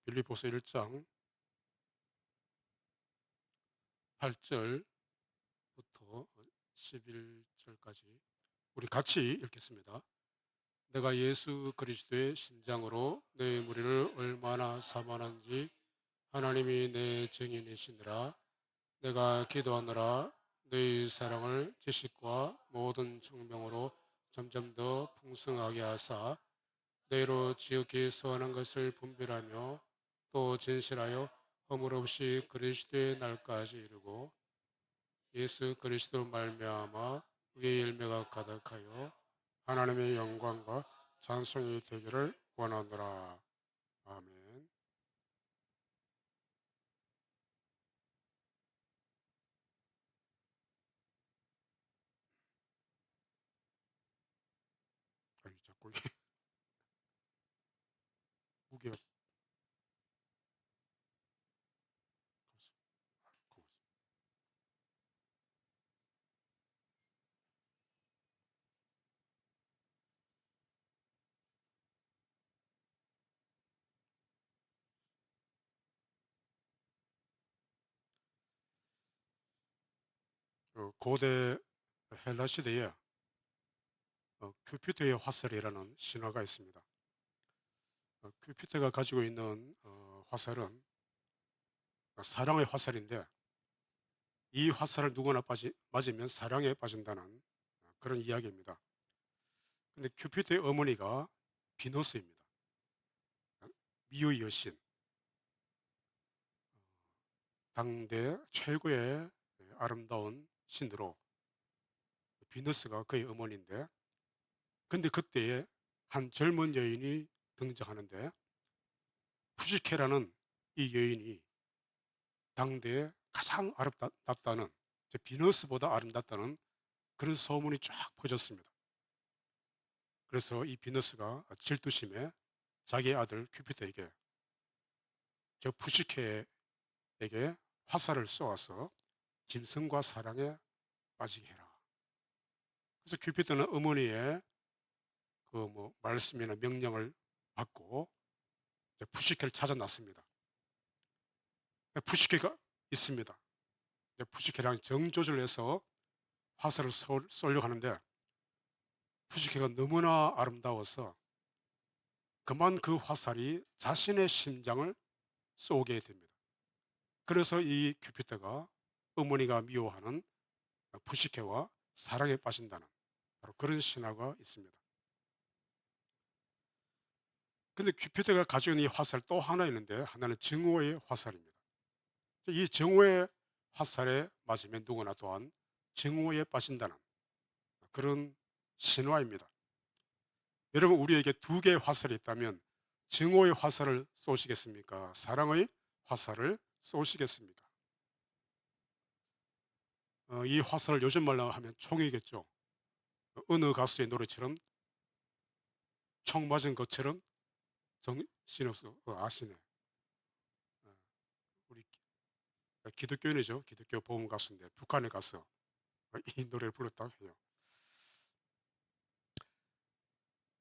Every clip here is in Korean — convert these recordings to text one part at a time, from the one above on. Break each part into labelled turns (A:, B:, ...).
A: 빌립보서 1장 8절부터 11절까지 우리 같이 읽겠습니다. 내가 예수 그리스도의 심장으로 내 무리를 얼마나 사모하는지 하나님이 내 증인이시니라. 내가 기도하느라 너희 사랑을 지식과 모든 청명으로 점점 더 풍성하게 하사 너희로 지극히 선한 것을 분별하며 또 진실하여 허물 없이 그리스도의 날까지 이르고 예수 그리스도 말미암아 의의 열매가 가득하여 하나님의 영광과 찬송이 되기를 원하노라. 아멘. 아이 자꾸 이게 무게 고대 헬라 시대에 큐피드의 화살이라는 신화가 있습니다. 큐피드가 가지고 있는 화살은 사랑의 화살인데 이 화살을 누구나 맞으면 사랑에 빠진다는 그런 이야기입니다. 근데 큐피드의 어머니가 비너스입니다. 미의 여신, 당대 최고의 아름다운 신으로 비너스가 그의 어머니인데, 근데 그때에 한 젊은 여인이 등장하는데 푸시케라는 이 여인이 당대에 가장 아름답다는, 비너스보다 아름답다는 그런 소문이 쫙 퍼졌습니다. 그래서 이 비너스가 질투심에 자기 아들 큐피드에게, 저 푸시케에게 화살을 쏘아서 짐승과 사랑에 빠지게 해라. 그래서 큐피드는 어머니의 말씀이나 명령을 받고 푸시케를 찾아 났습니다. 푸시케가 있습니다. 푸시케랑 정조준을 해서 화살을 쏘려고 하는데 푸시케가 너무나 아름다워서 그만 그 화살이 자신의 심장을 쏘게 됩니다. 그래서 이 큐피드가 어머니가 미워하는 푸시케와 사랑에 빠진다는 바로 그런 신화가 있습니다. 근데 큐피드가 가지고 있는 이 화살 또 하나 있는데, 하나는 정오의 화살입니다. 이 정오의 화살에 맞으면 누구나 또한 정오에 빠진다는 그런 신화입니다. 여러분, 우리에게 두 개의 화살이 있다면 정오의 화살을 쏘시겠습니까? 사랑의 화살을 쏘시겠습니까? 이 화살을 요즘 말로 하면 총이겠죠. 어느 가수의 노래처럼 총 맞은 것처럼 정신없어. 아시네. 어, 우리 기독교인이죠. 기독교 보험 가수인데 북한에 가서 이 노래를 불렀다고 해요.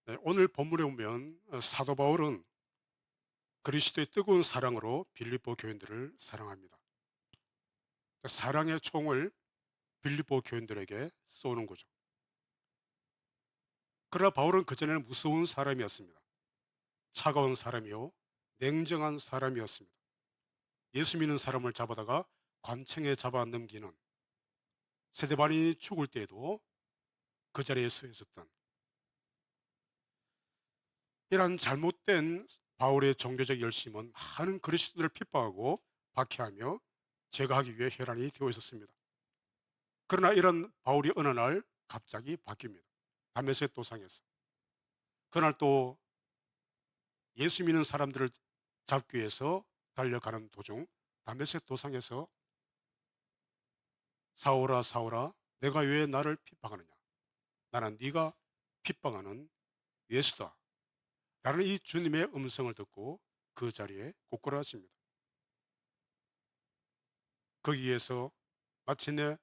A: 네, 오늘 본문에 보면 사도 바울은 그리스도의 뜨거운 사랑으로 빌립보 교인들을 사랑합니다. 사랑의 총을 빌립보 교인들에게 쏘는 거죠. 그러나 바울은 그전에는 무서운 사람이었습니다. 차가운 사람이요, 냉정한 사람이었습니다. 예수 믿는 사람을 잡아다가 관청에 잡아 넘기는, 세대반이 죽을 때에도 그 자리에 서 있었던 이러한 잘못된 바울의 종교적 열심은 많은 그리스도들을 핍박하고 박해하며 제거하기 위해 혈안이 되어 있었습니다. 그러나 이런 바울이 어느 날 갑자기 바뀝니다. 다메섹 도상에서. 그날 또 예수 믿는 사람들을 잡기 위해서 달려가는 도중 다메섹 도상에서 사울아 사울아 내가 왜 나를 핍박하느냐, 나는 네가 핍박하는 예수다 라는 이 주님의 음성을 듣고 그 자리에 꼬꾸라집니다. 거기에서 마침내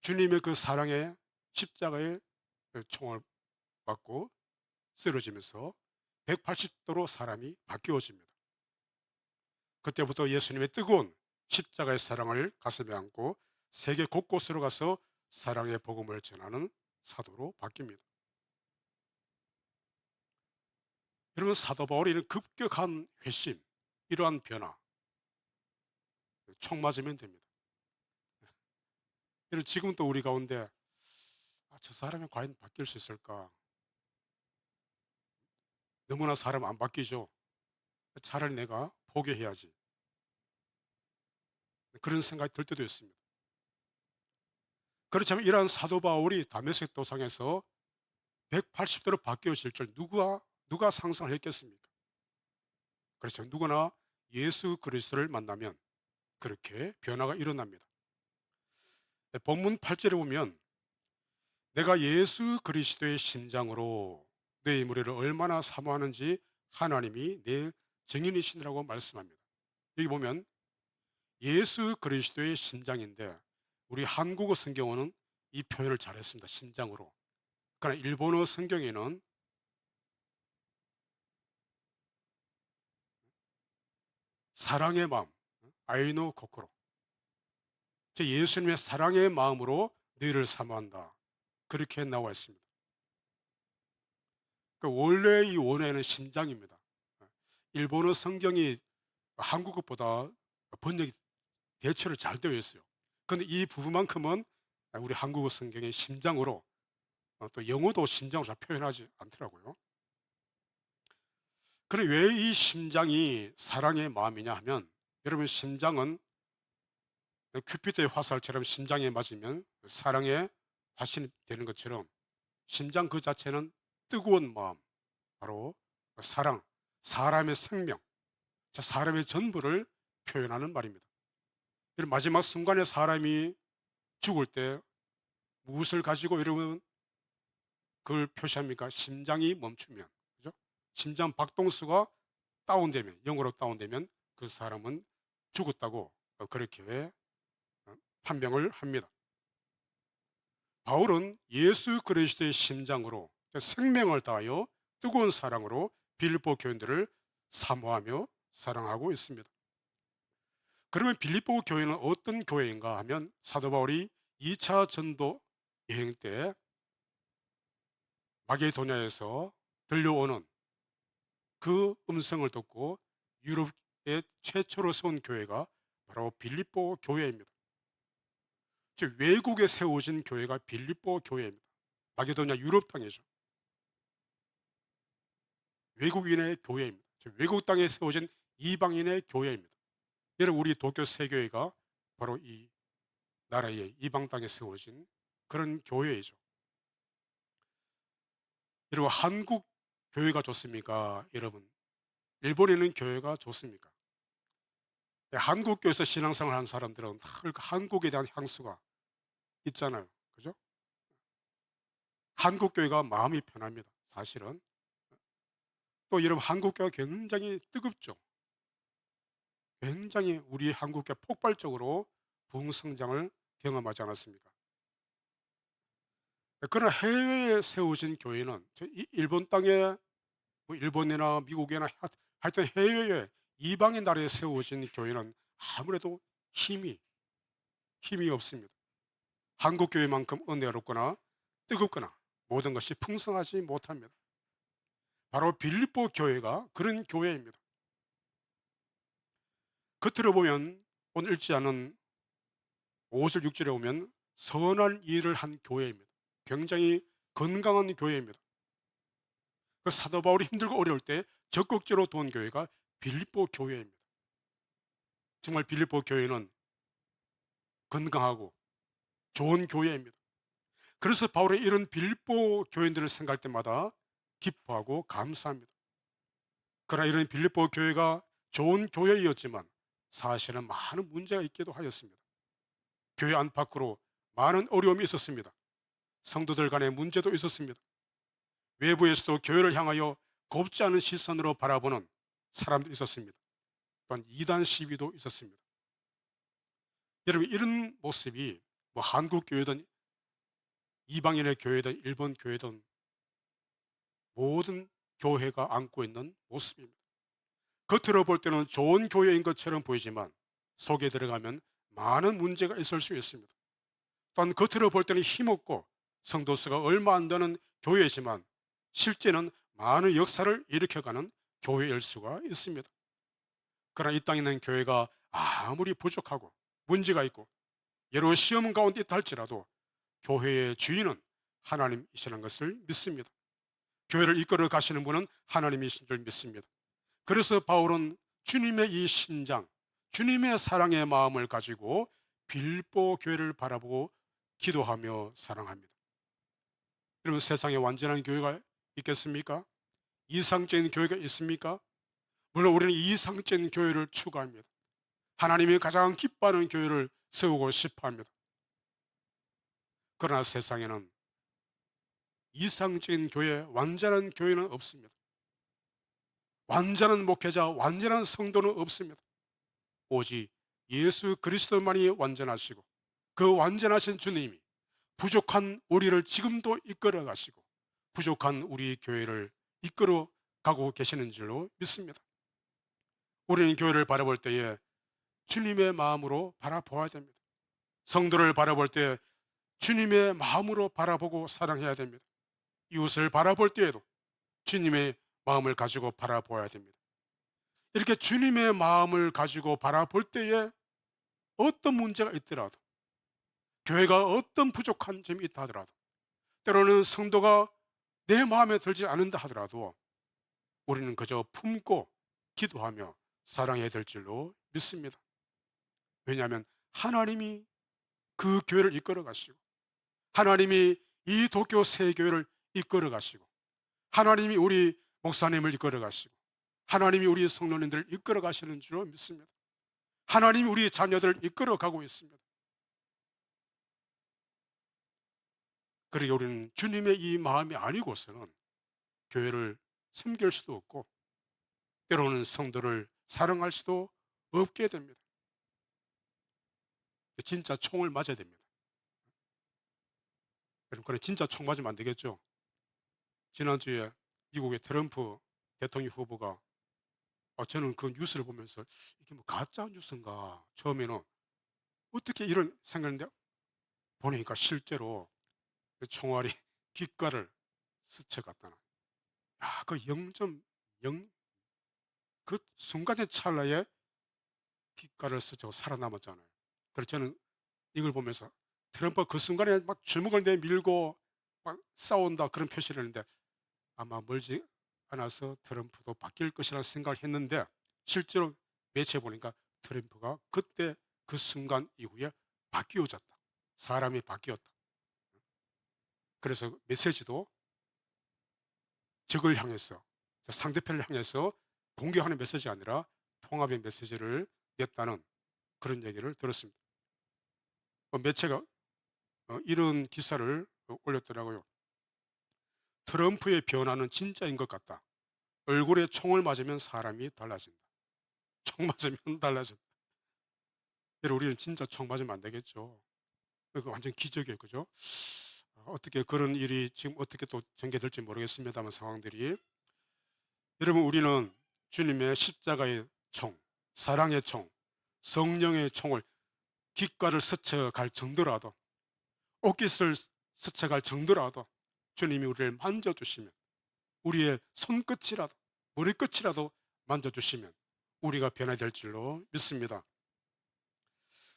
A: 주님의 그 사랑의 십자가의 총을 맞고 쓰러지면서 180도로 사람이 바뀌어집니다. 그때부터 예수님의 뜨거운 십자가의 사랑을 가슴에 안고 세계 곳곳으로 가서 사랑의 복음을 전하는 사도로 바뀝니다. 여러분, 사도 바울의 이런 급격한 회심, 이러한 변화, 총 맞으면 됩니다. 여러분, 지금 또 우리 가운데 저 사람이 과연 바뀔 수 있을까? 너무나 사람 안 바뀌죠. 차라리 내가 포기해야지. 그런 생각이 들 때도 있습니다. 그렇지만 이러한 사도 바울이 다메섹 도상에서 180도로 바뀌어질 줄 누가 상상을 했겠습니까? 그렇죠. 누구나 예수 그리스도를 만나면 그렇게 변화가 일어납니다. 본문 8절에 보면 내가 예수 그리스도의 심장으로 내 무리를 얼마나 사모하는지 하나님이 내 증인이시라고 말씀합니다. 여기 보면 예수 그리스도의 심장인데 우리 한국어 성경어는 이 표현을 잘했습니다. 심장으로. 그러나 일본어 성경에는 사랑의 마음, 아이노 코코로, 즉 예수님의 사랑의 마음으로 너희를 사모한다. 그렇게 나와 있습니다. 원래 이 원어에는 심장입니다. 일본어 성경이 한국어보다 번역이 대체로 잘 되어 있어요. 그런데 이 부분만큼은 우리 한국어 성경의 심장으로, 또 영어도 심장으로 잘 표현하지 않더라고요. 그럼 왜 이 심장이 사랑의 마음이냐 하면, 여러분, 심장은 큐피드의 화살처럼 심장에 맞으면 사랑의 화신이 되는 것처럼 심장 그 자체는 뜨거운 마음, 바로 사랑, 사람의 생명, 사람의 전부를 표현하는 말입니다. 마지막 순간에 사람이 죽을 때 무엇을 가지고 여러분 그걸 표시합니까? 심장이 멈추면, 그죠? 심장 박동수가 다운되면, 영어로 다운되면 그 사람은 죽었다고 그렇게 판명을 합니다. 바울은 예수 그리스도의 심장으로 생명을 다하여 뜨거운 사랑으로 빌립보 교인들을 사모하며 사랑하고 있습니다. 그러면 빌립보 교회는 어떤 교회인가 하면 사도 바울이 2차 전도 여행 때 마게도냐에서 들려오는 그 음성을 듣고 유럽의 최초로 세운 교회가 바로 빌립보 교회입니다. 즉 외국에 세워진 교회가 빌립보 교회입니다. 마게도냐 유럽 땅이죠. 외국인의 교회입니다. 즉 외국 땅에 세워진 이방인의 교회입니다. 여러분, 우리 도쿄 세교회가 바로 이 나라의 이방 땅에 세워진 그런 교회이죠. 여러분, 한국 교회가 좋습니까? 여러분, 일본에 있는 교회가 좋습니까? 한국 교회에서 신앙생활 하는 사람들은 다 한국에 대한 향수가 있잖아요. 그죠? 한국 교회가 마음이 편합니다. 사실은. 또 여러분, 한국 교회가 굉장히 뜨겁죠. 굉장히 우리 한국 교회 폭발적으로 부흥성장을 경험하지 않았습니까? 그러나 해외에 세워진 교회는 일본 땅에, 뭐 일본이나 미국이나 하여튼 해외에 이방의 나라에 세워진 교회는 아무래도 힘이 없습니다. 한국 교회만큼 은혜롭거나 뜨겁거나 모든 것이 풍성하지 못합니다. 바로 빌립보 교회가 그런 교회입니다. 겉으로 보면 오늘 읽지 않은 5절 6절에 보면 선한 일을 한 교회입니다. 굉장히 건강한 교회입니다. 그 사도 바울이 힘들고 어려울 때 적극적으로 도운 교회가 빌립보 교회입니다. 정말 빌립보 교회는 건강하고 좋은 교회입니다. 그래서 바울이 이런 빌립보 교인들을 생각할 때마다 기뻐하고 감사합니다. 그러나 이런 빌립보 교회가 좋은 교회였지만 사실은 많은 문제가 있기도 하였습니다. 교회 안팎으로 많은 어려움이 있었습니다. 성도들 간의 문제도 있었습니다. 외부에서도 교회를 향하여 곱지 않은 시선으로 바라보는 사람들이 있었습니다. 또한 이단 시위도 있었습니다. 여러분, 이런 모습이 뭐 한국 교회든 이방인의 교회든 일본 교회든 모든 교회가 안고 있는 모습입니다. 겉으로 볼 때는 좋은 교회인 것처럼 보이지만 속에 들어가면 많은 문제가 있을 수 있습니다. 또한 겉으로 볼 때는 힘없고 성도 수가 얼마 안 되는 교회이지만 실제는 많은 역사를 일으켜가는 교회일 수가 있습니다. 그러나 이 땅에 있는 교회가 아무리 부족하고 문제가 있고 여러 시험 가운데 있다 할지라도 교회의 주인은 하나님이시라는 것을 믿습니다. 교회를 이끌어 가시는 분은 하나님이신 줄 믿습니다. 그래서 바울은 주님의 이 신장, 주님의 사랑의 마음을 가지고 빌보 교회를 바라보고 기도하며 사랑합니다. 여러분, 세상에 완전한 교회가 있겠습니까? 이상적인 교회가 있습니까? 물론 우리는 이상적인 교회를 추구합니다. 하나님이 가장 기뻐하는 교회를 세우고 싶어 합니다. 그러나 세상에는 이상적인 교회, 완전한 교회는 없습니다. 완전한 목회자, 완전한 성도는 없습니다. 오직 예수 그리스도만이 완전하시고 그 완전하신 주님이 부족한 우리를 지금도 이끌어 가시고 부족한 우리 교회를 이끌어 가고 계시는 줄로 믿습니다. 우리는 교회를 바라볼 때에 주님의 마음으로 바라보아야 됩니다. 성도를 바라볼 때 주님의 마음으로 바라보고 사랑해야 됩니다. 이웃을 바라볼 때에도 주님의 마음을 가지고 바라보아야 됩니다. 이렇게 주님의 마음을 가지고 바라볼 때에 어떤 문제가 있더라도, 교회가 어떤 부족한 점이 있다 하더라도, 때로는 성도가 내 마음에 들지 않는다 하더라도 우리는 그저 품고 기도하며 사랑해야 될 줄로 믿습니다. 왜냐하면 하나님이 그 교회를 이끌어 가시고 하나님이 이 도쿄 세교회를 이끌어 가시고 하나님이 우리 목사님을 이끌어 가시고 하나님이 우리 성도님들을 이끌어 가시는 줄로 믿습니다. 하나님이 우리 자녀들을 이끌어 가고 있습니다. 그러기 우리는 주님의 이 마음이 아니고서는 교회를 섬길 수도 없고 때로는 성도를 사랑할 수도 없게 됩니다. 진짜 총을 맞아야 됩니다. 여러분, 그래 진짜 총 맞으면 안 되겠죠? 지난주에 미국의 트럼프 대통령 후보가 저는 그 뉴스를 보면서 이게 뭐 가짜 뉴스인가 처음에는 어떻게 이런 생각했는데 보니까 실제로 그 총알이 귓가를 스쳐갔다는, 그 0.0, 그 순간의 찰나에 귓가를 스쳐 살아남았잖아요. 그래서 저는 이걸 보면서 트럼프가 그 순간에 막 주먹을 내밀고 막 싸운다 그런 표시를 했는데 아마 멀지 않아서 트럼프도 바뀔 것이라는 생각을 했는데 실제로 매체에 보니까 트럼프가 그때 그 순간 이후에 바뀌어졌다. 사람이 바뀌었다. 그래서 메시지도 적을 향해서, 상대편을 향해서 공격하는 메시지가 아니라 통합의 메시지를 냈다는 그런 얘기를 들었습니다. 매체가 이런 기사를 올렸더라고요. 트럼프의 변화는 진짜인 것 같다. 얼굴에 총을 맞으면 사람이 달라진다. 총 맞으면 달라진다. 여러분, 우리는 진짜 총 맞으면 안 되겠죠. 이거 완전 기적이에요. 그죠? 어떻게 그런 일이 지금 어떻게 또 전개될지 모르겠습니다만 상황들이. 여러분, 우리는 주님의 십자가의 총, 사랑의 총, 성령의 총을 귓가를 스쳐갈 정도라도, 옷깃을 스쳐갈 정도라도 주님이 우리를 만져주시면, 우리의 손끝이라도 머리끝이라도 만져주시면 우리가 변화될 줄로 믿습니다.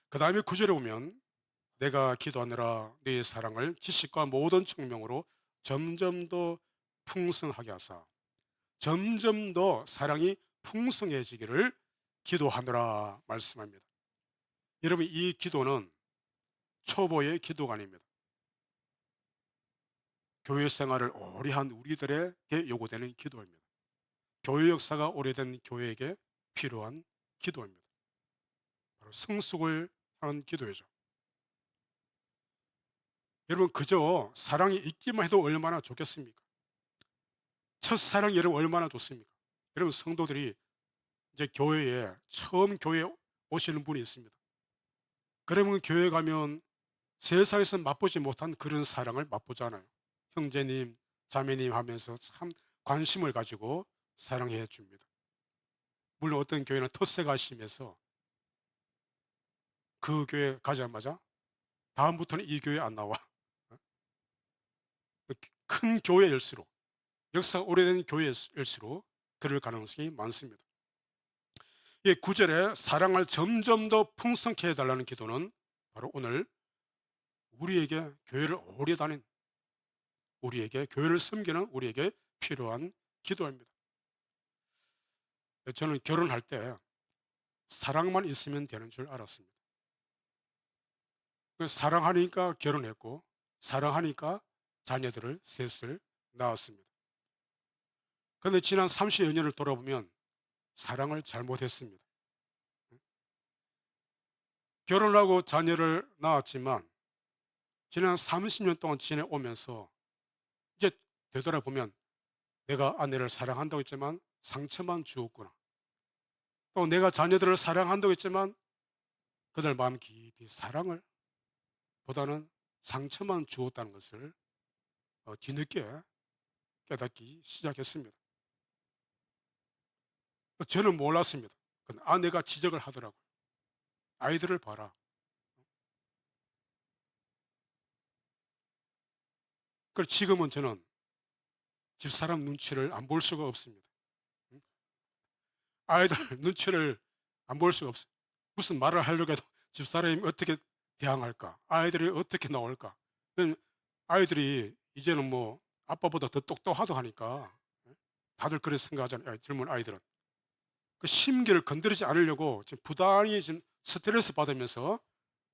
A: 그 다음에 9절에 보면 내가 기도하느라 네 사랑을 지식과 모든 청명으로 점점 더 풍성하게 하사, 점점 더 사랑이 풍성해지기를 기도하느라 말씀합니다. 여러분, 이 기도는 초보의 기도가 아닙니다. 교회 생활을 오래 한 우리들에게 요구되는 기도입니다. 교회 역사가 오래된 교회에게 필요한 기도입니다. 바로 성숙을 하는 기도이죠. 여러분, 그저 사랑이 있기만 해도 얼마나 좋겠습니까? 첫사랑 여러분 얼마나 좋습니까? 여러분, 성도들이 이제 교회에 처음 교회에 오시는 분이 있습니다. 그러면 교회 가면 세상에서 맛보지 못한 그런 사랑을 맛보잖아요. 형제님, 자매님 하면서 참 관심을 가지고 사랑해 줍니다. 물론 어떤 교회는 텃세가 심해서 그 교회 가자마자 다음부터는 이 교회 안 나와. 큰 교회일수록, 역사가 오래된 교회일수록 그럴 가능성이 많습니다. 이 9절에 사랑을 점점 더 풍성케 해달라는 기도는 바로 오늘 우리에게 교회를 오래 다닌, 우리에게 교회를 섬기는 우리에게 필요한 기도입니다. 저는 결혼할 때 사랑만 있으면 되는 줄 알았습니다. 사랑하니까 결혼했고, 사랑하니까 자녀들을 셋을 낳았습니다. 그런데 지난 30여 년을 돌아보면 사랑을 잘못했습니다. 결혼하고 자녀를 낳았지만 지난 30년 동안 지내오면서 이제 되돌아보면 내가 아내를 사랑한다고 했지만 상처만 주었구나. 또 내가 자녀들을 사랑한다고 했지만 그들 마음 깊이 사랑을 보다는 상처만 주었다는 것을 뒤늦게 깨닫기 시작했습니다. 저는 몰랐습니다. 아내가 지적을 하더라고요. 아이들을 봐라. 그래서 지금은 저는 집사람 눈치를 안 볼 수가 없습니다. 아이들 눈치를 안 볼 수가 없어요. 무슨 말을 하려고 해도 집사람이 어떻게 대항할까? 아이들이 어떻게 나올까? 아이들이 이제는 뭐 아빠보다 더 똑똑하다 하니까 다들 그렇게 생각하잖아요. 젊은 아이들은. 그 심기를 건드리지 않으려고 지금 부단히 지금 스트레스 받으면서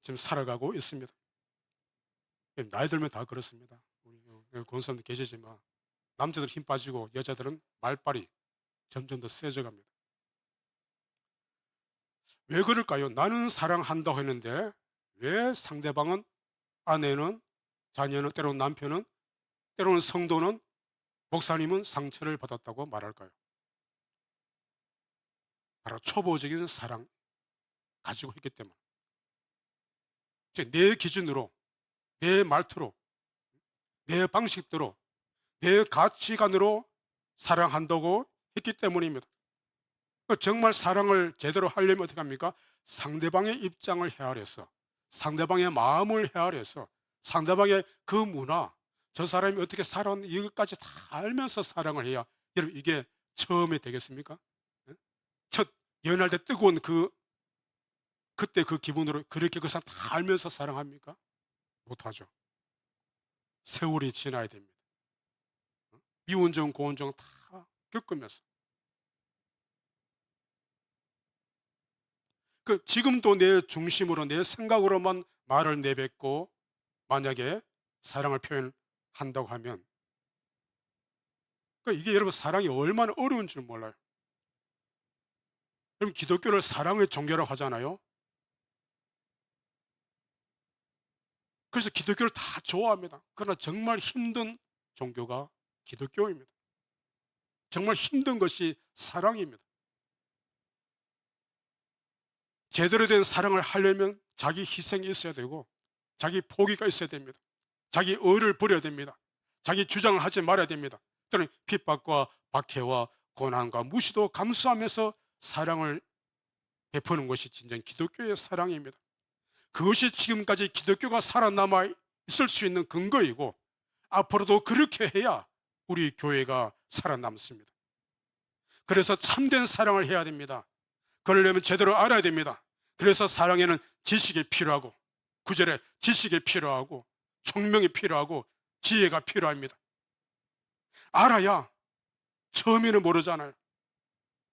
A: 지금 살아가고 있습니다. 나이 들면 다 그렇습니다. 우리 권사님도 계시지만 남자들 힘 빠지고 여자들은 말빨이 점점 더 세져 갑니다. 왜 그럴까요? 나는 사랑한다고 했는데 왜 상대방은, 아내는, 자녀는, 때로는 남편은, 때로는 성도는, 목사님은 상처를 받았다고 말할까요? 바로 초보적인 사랑 가지고 있기 때문에. 내 기준으로, 내 말투로, 내 방식대로, 내 가치관으로 사랑한다고 했기 때문입니다. 정말 사랑을 제대로 하려면 어떻게 합니까? 상대방의 입장을 헤아려서, 상대방의 마음을 헤아려서, 상대방의 그 문화, 저 사람이 어떻게 살았는지 이것까지 다 알면서 사랑을 해야, 여러분 이게 처음에 되겠습니까? 첫 연애할 때 뜨거운 그때 그 기분으로 그렇게 그 사람 다 알면서 사랑합니까? 못하죠. 세월이 지나야 됩니다. 미운정 고운정 다 겪으면서. 지금도 내 중심으로, 내 생각으로만 말을 내뱉고 만약에 사랑을 표현한다고 하면, 이게 여러분 사랑이 얼마나 어려운 줄 몰라요. 여러분 기독교를 사랑의 종교라고 하잖아요. 그래서 기독교를 다 좋아합니다. 그러나 정말 힘든 종교가 기독교입니다. 정말 힘든 것이 사랑입니다. 제대로 된 사랑을 하려면 자기 희생이 있어야 되고 자기 포기가 있어야 됩니다. 자기 의를 버려야 됩니다. 자기 주장을 하지 말아야 됩니다. 또는 핍박과 박해와 고난과 무시도 감수하면서 사랑을 베푸는 것이 진정 기독교의 사랑입니다. 그것이 지금까지 기독교가 살아남아 있을 수 있는 근거이고 앞으로도 그렇게 해야 우리 교회가 살아남습니다. 그래서 참된 사랑을 해야 됩니다. 그러려면 제대로 알아야 됩니다. 그래서 사랑에는 지식이 필요하고, 9절에 지식이 필요하고, 총명이 필요하고, 지혜가 필요합니다. 알아야, 처음에는 모르잖아요.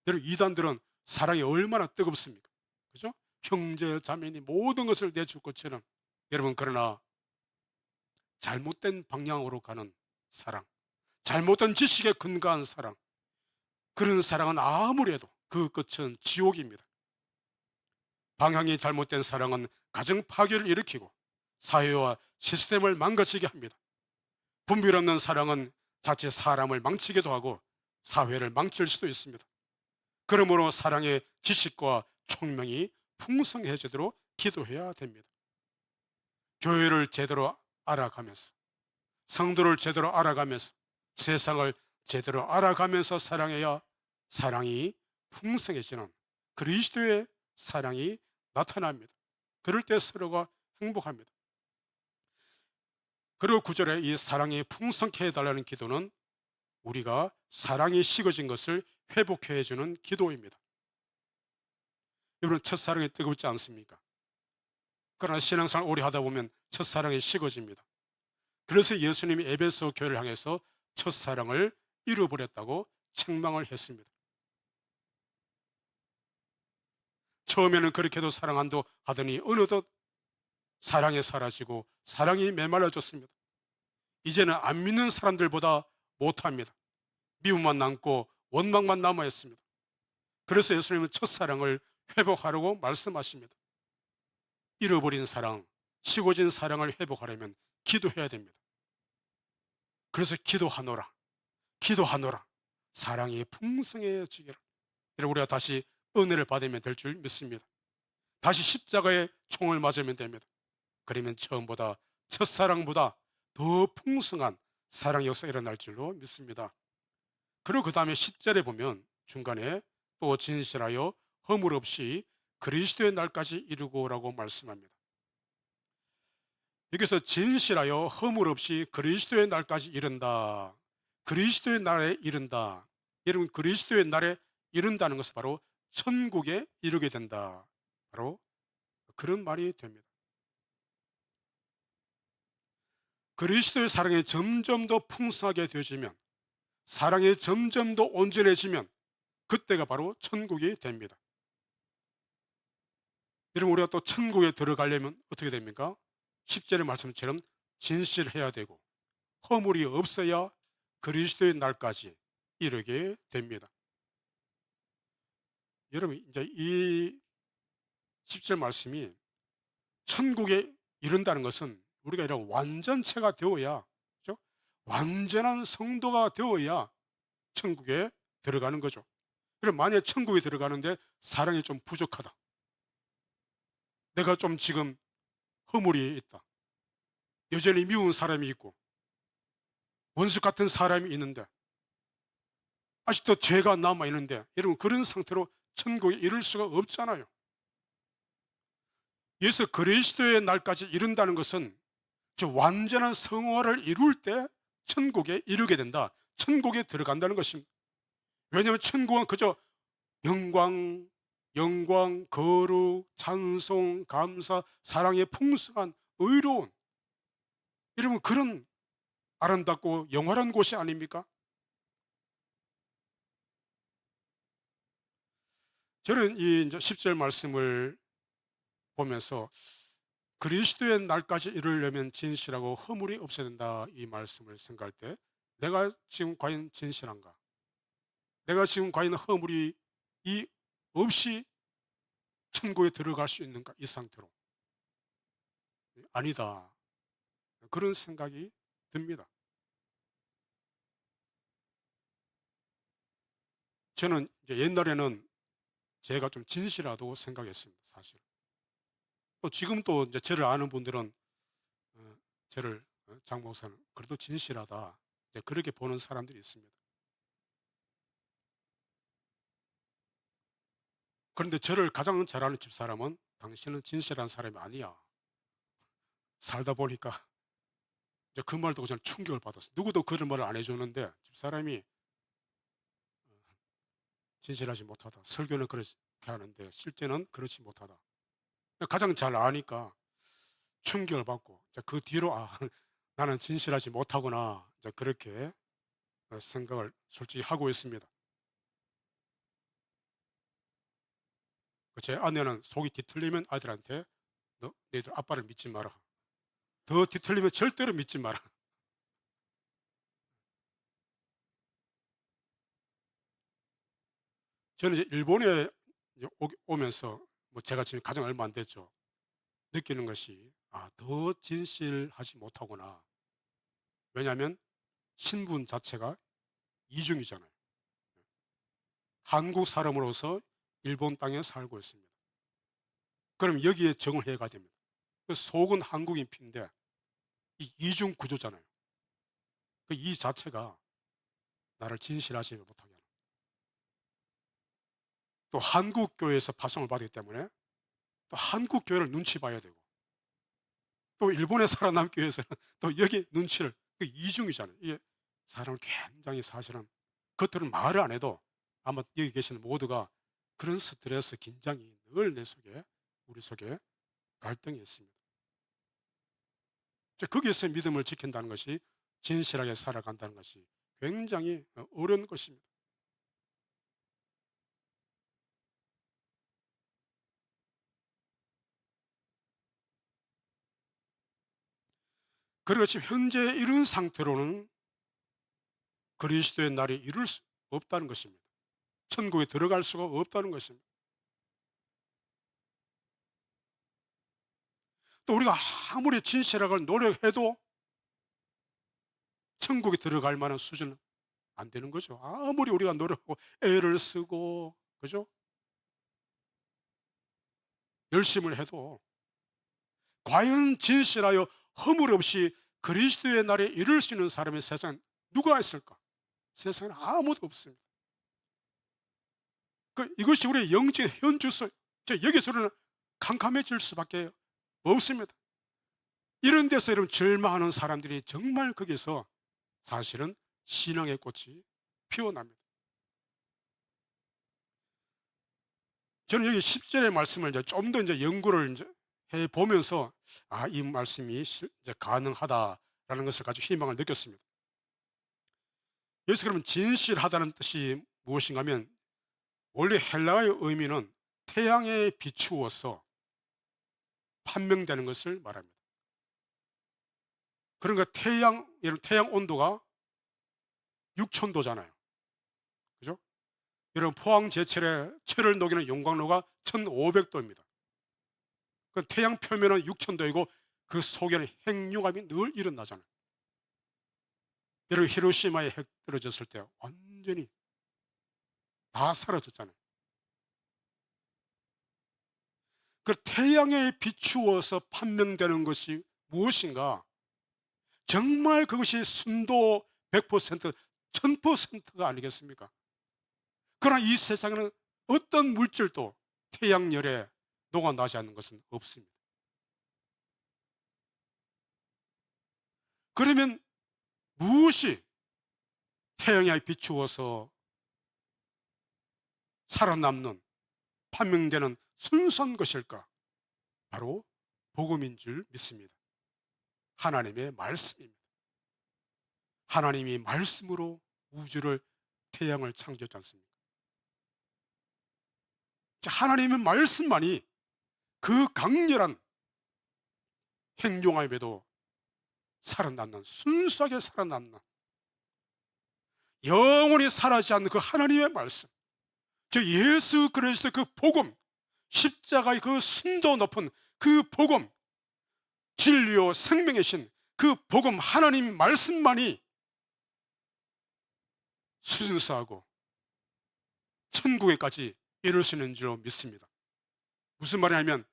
A: 여러분 이단들은 사랑이 얼마나 뜨겁습니까? 그죠? 형제 자매니 모든 것을 내줄 것처럼. 여러분 그러나 잘못된 방향으로 가는 사랑, 잘못된 지식에 근거한 사랑, 그런 사랑은 아무래도 그 끝은 지옥입니다. 방향이 잘못된 사랑은 가정 파괴를 일으키고 사회와 시스템을 망가지게 합니다. 분별 없는 사랑은 자칫 사람을 망치기도 하고 사회를 망칠 수도 있습니다. 그러므로 사랑의 지식과 총명이 풍성해지도록 기도해야 됩니다. 교회를 제대로 알아가면서, 성도를 제대로 알아가면서, 세상을 제대로 알아가면서 사랑해야 사랑이 풍성해지는 그리스도의 사랑이 나타납니다. 그럴 때 서로가 행복합니다. 그리고 9절에 이 사랑이 풍성케 해달라는 기도는 우리가 사랑이 식어진 것을 회복해 해주는 기도입니다. 여러분, 첫사랑이 뜨겁지 않습니까? 그러나 신앙생활 오래 하다 보면 첫사랑이 식어집니다. 그래서 예수님이 에베소 교회를 향해서 첫사랑을 잃어버렸다고 책망을 했습니다. 처음에는 그렇게도 사랑한다 하더니 어느덧 사랑이 사라지고 사랑이 메말라졌습니다. 이제는 안 믿는 사람들보다 못합니다. 미움만 남고 원망만 남아 있습니다. 그래서 예수님은 첫사랑을 회복하라고 말씀하십니다. 잃어버린 사랑, 식어진 사랑을 회복하려면 기도해야 됩니다. 그래서 기도하노라, 기도하노라, 사랑이 풍성해지기를. 우리가 다시 은혜를 받으면 될 줄 믿습니다. 다시 십자가의 총을 맞으면 됩니다. 그러면 처음보다, 첫사랑보다 더 풍성한 사랑 역사가 일어날 줄로 믿습니다. 그리고 그 다음에 10절에 보면 중간에 또 진실하여 허물 없이 그리스도의 날까지 이루고라고 말씀합니다. 여기서 진실하여 허물 없이 그리스도의 날까지 이른다, 그리스도의 날에 이른다. 여러분, 그리스도의 날에 이른다는 것은 바로 천국에 이르게 된다, 바로 그런 말이 됩니다. 그리스도의 사랑이 점점 더 풍성하게 되어지면, 사랑이 점점 더 온전해지면 그때가 바로 천국이 됩니다. 여러분, 우리가 또 천국에 들어가려면 어떻게 됩니까? 10절의 말씀처럼 진실해야 되고 허물이 없어야 그리스도의 날까지 이르게 됩니다. 여러분, 이제 이 10절 말씀이 천국에 이른다는 것은 우리가 이런 완전체가 되어야, 그렇죠? 완전한 성도가 되어야 천국에 들어가는 거죠. 그럼 만약에 천국에 들어가는데 사랑이 좀 부족하다, 내가 좀 지금 허물이 있다, 여전히 미운 사람이 있고 원수 같은 사람이 있는데 아직도 죄가 남아 있는데, 여러분, 그런 상태로 천국에 이를 수가 없잖아요. 예수 그리스도의 날까지 이른다는 것은 저 완전한 성화를 이룰 때 천국에 이르게 된다, 천국에 들어간다는 것입니다. 왜냐하면 천국은 그저 영광, 영광, 거룩, 찬송, 감사, 사랑의 풍성한 의로운, 여러분, 그런 아름답고 영원한 곳이 아닙니까? 저는 이 이제 10절 말씀을 보면서 그리스도의 날까지 이루려면 진실하고 허물이 없어야 된다, 이 말씀을 생각할 때 내가 지금 과연 진실한가? 내가 지금 과연 허물이 이 없이 천국에 들어갈 수 있는가? 이 상태로 아니다, 그런 생각이 듭니다. 저는 이제 옛날에는 제가 좀 진실하다고 생각했습니다, 사실. 또 지금 또 이제 저를 아는 분들은 저를, 장 목사는 그래도 진실하다, 이제 그렇게 보는 사람들이 있습니다. 그런데 저를 가장 잘 아는 집사람은 당신은 진실한 사람이 아니야, 살다 보니까. 이제 그 말 듣고 저는 충격을 받았어요. 누구도 그런 말을 안 해주는데 집사람이 진실하지 못하다, 설교는 그렇게 하는데 실제는 그렇지 못하다, 가장 잘 아니까 충격을 받고, 이제 그 뒤로 나는 진실하지 못하구나, 이제 그렇게 생각을 솔직히 하고 있습니다. 제 아내는 속이 뒤틀리면 아들한테 너 너희들 아빠를 믿지 마라, 더 뒤틀리면 절대로 믿지 마라. 저는 이제 일본에 이제 오면서 뭐 제가 지금 가장 얼마 안 됐죠. 느끼는 것이, 더 진실하지 못하구나. 왜냐하면 신분 자체가 이중이잖아요. 한국 사람으로서 일본 땅에 살고 있습니다. 그럼 여기에 적응해야 됩니다. 속은 한국인 피인데 이 이중 구조잖아요. 이 자체가 나를 진실하지 못하게 하는. 또 한국 교회에서 파송을 받기 때문에 또 한국 교회를 눈치 봐야 되고, 또 일본에 살아남기 위해서는 또 여기 눈치를, 그 이중이잖아요. 이게 사람을 굉장히, 사실은 겉으로는 말을 안 해도 아마 여기 계시는 모두가 그런 스트레스, 긴장이 늘 내 속에, 우리 속에 갈등이 있습니다. 거기에서 믿음을 지킨다는 것이, 진실하게 살아간다는 것이 굉장히 어려운 것입니다. 그리고 지금 현재 이런 상태로는 그리스도의 날이 이룰 수 없다는 것입니다. 천국에 들어갈 수가 없다는 것입니다. 또 우리가 아무리 진실하게 노력해도 천국에 들어갈 만한 수준은 안 되는 거죠. 아무리 우리가 노력하고 애를 쓰고, 그죠? 열심을 해도 과연 진실하여 허물 없이 그리스도의 날에 이룰 수 있는 사람이 세상에 누가 있을까? 세상에 아무도 없습니다. 이것이 우리의 영적 현주소, 여기서는 캄캄해질 수밖에 없습니다. 이런 데서 여러분 절망하는 사람들이 정말 거기서 사실은 신앙의 꽃이 피어납니다. 저는 여기 10절의 말씀을 이제 좀 더 이제 연구를 이제 해 보면서, 이 말씀이 이제 가능하다라는 것을 가지고 희망을 느꼈습니다. 여기서 그러면 진실하다는 뜻이 무엇인가 하면, 원래 헬라어의 의미는 태양에 비추어서 판명되는 것을 말합니다. 그러니까 태양 온도가 6,000도잖아요. 그죠? 여러분, 포항제철에 철을 녹이는 용광로가 1,500도입니다. 그 태양 표면은 6,000도이고 그 속에는 핵융합이 늘 일어나잖아요. 여러분, 히로시마에 핵 떨어졌을 때 완전히 다 사라졌잖아요. 그 태양에 비추어서 판명되는 것이 무엇인가? 정말 그것이 순도 100%, 1000%가 아니겠습니까? 그러나 이 세상에는 어떤 물질도 태양열에 녹아나지 않는 것은 없습니다. 그러면 무엇이 태양에 비추어서 살아남는, 판명되는 순수한 것일까? 바로 복음인 줄 믿습니다. 하나님의 말씀입니다. 하나님이 말씀으로 우주를, 태양을 창조했지 않습니까? 하나님의 말씀만이 그 강렬한 행용함에도 살아남는, 순수하게 살아남는, 영원히 사라지지 않는 그 하나님의 말씀, 즉 예수 그리스도의 그 복음, 십자가의 그 순도 높은 그 복음, 진리요 생명의 신 그 복음, 하나님 말씀만이 순수하고 천국에까지 이룰 수 있는 줄 믿습니다. 무슨 말이냐면,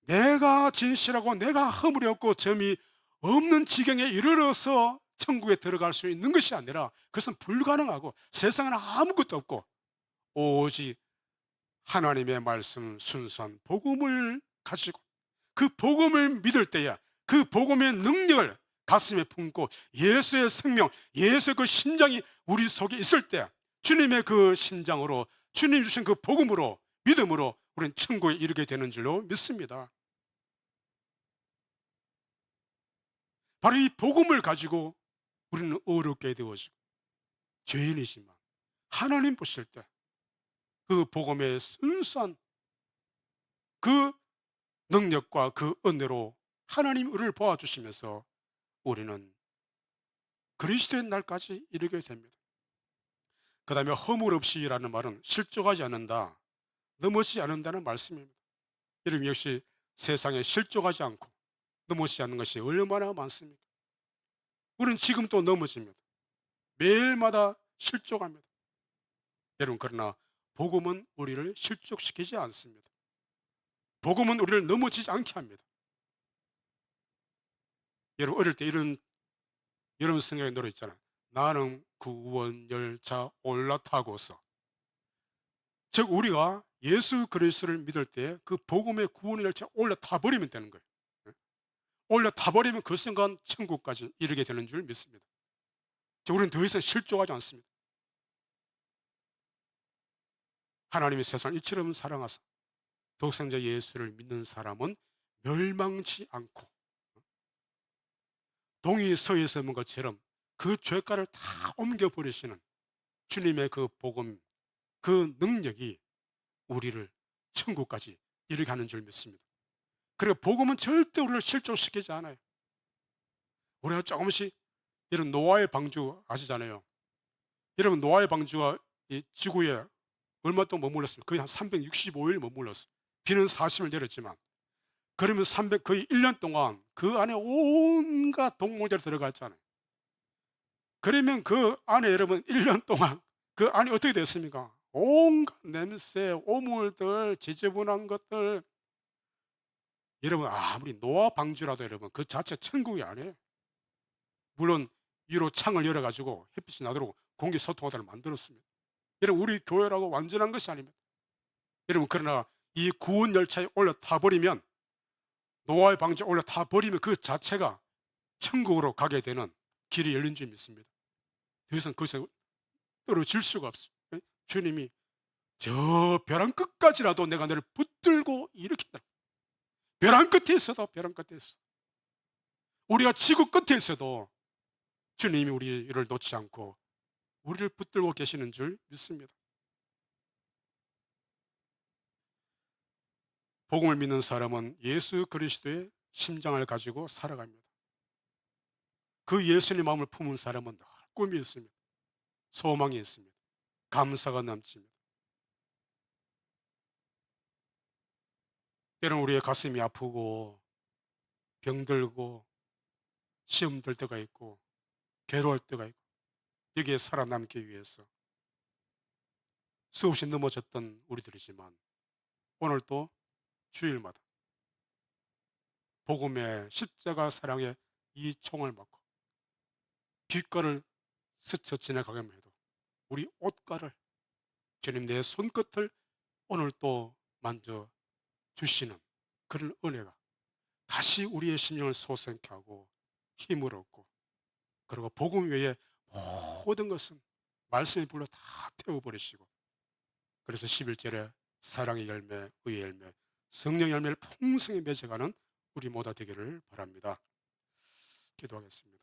A: 내가 진실하고 내가 허물이 없고 점이 없는 지경에 이르러서 천국에 들어갈 수 있는 것이 아니라, 그것은 불가능하고 세상에는 아무것도 없고 오직 하나님의 말씀, 순수한 복음을 가지고 그 복음을 믿을 때야, 그 복음의 능력을 가슴에 품고 예수의 생명, 예수의 그 심장이 우리 속에 있을 때, 주님의 그 심장으로, 주님 주신 그 복음으로, 믿음으로 우리는 천국에 이르게 되는 줄로 믿습니다. 바로 이 복음을 가지고 우리는 어렵게 되어지고 죄인이지만 하나님 보실 때 그 복음의 순수한 그 능력과 그 은혜로 하나님 우리를 도와주시면서 우리는 그리스도의 날까지 이르게 됩니다. 그 다음에 허물 없이라는 말은 실족하지 않는다, 넘어지지 않는다는 말씀입니다. 여러분, 역시 세상에 실족하지 않고 넘어지지 않는 것이 얼마나 많습니까? 우리는 지금 또 넘어집니다. 매일마다 실족합니다. 여러분, 그러나 복음은 우리를 실족시키지 않습니다. 복음은 우리를 넘어지지 않게 합니다. 여러분, 어릴 때 여러분 생각에 노래 있잖아요. 나는 구원 열차 올라타고서 즉 우리가 예수 그리스도를 믿을 때 그 복음의 구원의 열차에 올라타 버리면 되는 거예요. 예. 올라타 버리면 그 순간 천국까지 이르게 되는 줄 믿습니다. 즉 우리는 더 이상 실족하지 않습니다. 하나님이 세상을 이처럼 사랑하사 독생자 예수를 믿는 사람은 멸망치 않고 동이 서에 서는 것처럼 그 죄가를 다 옮겨버리시는 주님의 그 복음, 그 능력이 우리를 천국까지 이르게 하는 줄 믿습니다. 그리고 복음은 절대 우리를 실족시키지 않아요. 우리가 조금씩 이런 노아의 방주 아시잖아요. 여러분 노아의 방주가 이 지구에 얼마 동안 머물렀습니까? 거의 한 365일 머물렀어요. 비는 40일 내렸지만 그러면 거의 1년 동안 그 안에 온갖 동물들이 들어갔잖아요. 그러면 그 안에 여러분 1년 동안 그 안이 어떻게 됐습니까? 온갖 냄새, 오물들, 지저분한 것들. 여러분 아무리 노아 방주라도 여러분 그 자체 천국이 아니에요. 물론 위로 창을 열어가지고 햇빛이 나도록 공기 소통하도록 만들었습니다. 여러분 우리 교회라고 완전한 것이 아닙니다. 여러분 그러나 이 구원 열차에 올라타 버리면 노아의 방주에 올라타 버리면 그 자체가 천국으로 가게 되는 길이 열린 줄 믿습니다. 더 이상 거기서 떨어질 수가 없어요. 주님이 저 벼랑 끝까지라도 내가 너를 붙들고 일으킨다. 벼랑 끝에 있어도 벼랑 끝에 있어. 우리가 지구 끝에 있어도 주님이 우리를 놓지 않고 우리를 붙들고 계시는 줄 믿습니다. 복음을 믿는 사람은 예수 그리스도의 심장을 가지고 살아갑니다. 그 예수님의 마음을 품은 사람은 늘 꿈이 있습니다. 소망이 있습니다. 감사가 넘칩니다. 때로는 우리의 가슴이 아프고 병들고 시험 들 때가 있고 괴로울 때가 있고 여기에 살아남기 위해서 수없이 넘어졌던 우리들이지만 오늘 또 주일마다 복음의 십자가 사랑의 이 총을 맞고 귓가를 스쳐 지나가기만 해도 우리 옷가를 주님 내 손끝을 오늘 또 만져 주시는 그런 은혜가 다시 우리의 심령을 솟게 하고 힘을 얻고 그리고 복음 외에 모든 것은 말씀의 불로 다 태워버리시고 그래서 11절에 사랑의 열매, 의의 열매, 성령 열매를 풍성히 맺어가는 우리 모두 되기를 바랍니다. 기도하겠습니다.